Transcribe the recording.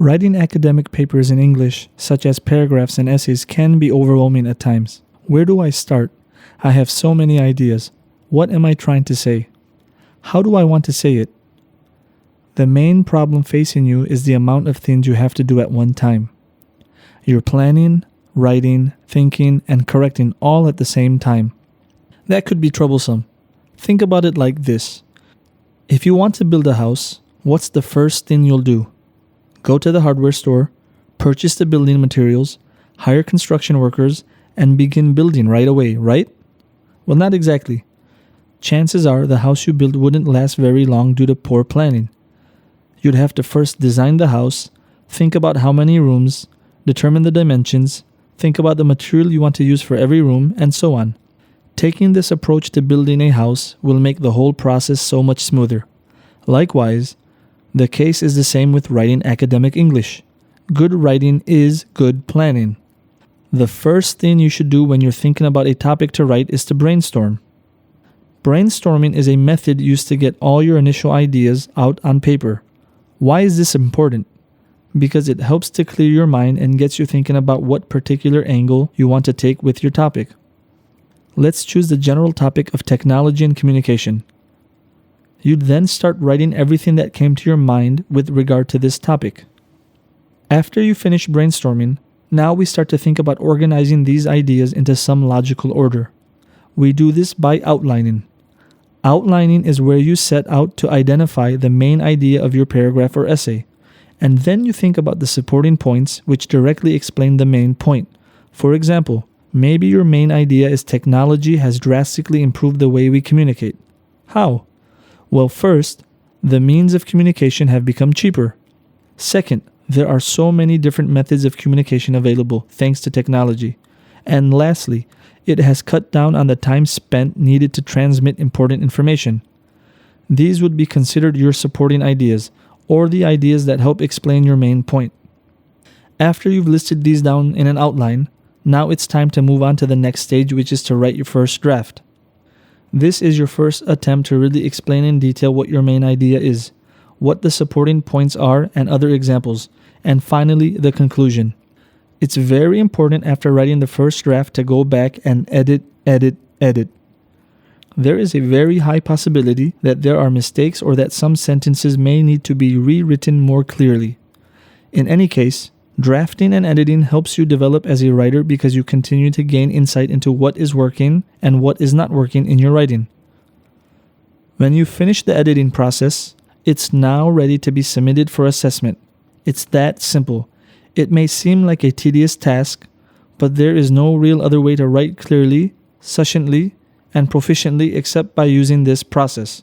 Writing academic papers in English, such as paragraphs and essays, can be overwhelming at times. Where do I start? I have so many ideas. What am I trying to say? How do I want to say it? The main problem facing you is the amount of things you have to do at one time. You're planning, writing, thinking, and correcting all at the same time. That could be troublesome. Think about it like this. If you want to build a house, what's the first thing you'll do? Go to the hardware store, purchase the building materials, hire construction workers, and begin building right away, right? Well, not exactly. Chances are the house you build wouldn't last very long due to poor planning. You'd have to first design the house, think about how many rooms, determine the dimensions, think about the material you want to use for every room, and so on. Taking this approach to building a house will make the whole process so much smoother. Likewise, the case is the same with writing academic English. Good writing is good planning. The first thing you should do when you're thinking about a topic to write is to brainstorm. Brainstorming is a method used to get all your initial ideas out on paper. Why is this important? Because it helps to clear your mind and gets you thinking about what particular angle you want to take with your topic. Let's choose the general topic of technology and communication. You'd then start writing everything that came to your mind with regard to this topic. After you finish brainstorming, now we start to think about organizing these ideas into some logical order. We do this by outlining. Outlining is where you set out to identify the main idea of your paragraph or essay, and then you think about the supporting points which directly explain the main point. For example, maybe your main idea is technology has drastically improved the way we communicate. How? Well, first, the means of communication have become cheaper. Second, there are so many different methods of communication available thanks to technology. And lastly, it has cut down on the time spent needed to transmit important information. These would be considered your supporting ideas, or the ideas that help explain your main point. After you've listed these down in an outline, now it's time to move on to the next stage, which is to write your first draft. This is your first attempt to really explain in detail what your main idea is, what the supporting points are and other examples, and finally the conclusion. It's very important after writing the first draft to go back and edit. There is a very high possibility that there are mistakes or that some sentences may need to be rewritten more clearly. In any case, drafting and editing helps you develop as a writer because you continue to gain insight into what is working and what is not working in your writing. When you finish the editing process, it's now ready to be submitted for assessment. It's that simple. It may seem like a tedious task, but there is no real other way to write clearly, succinctly, and proficiently except by using this process.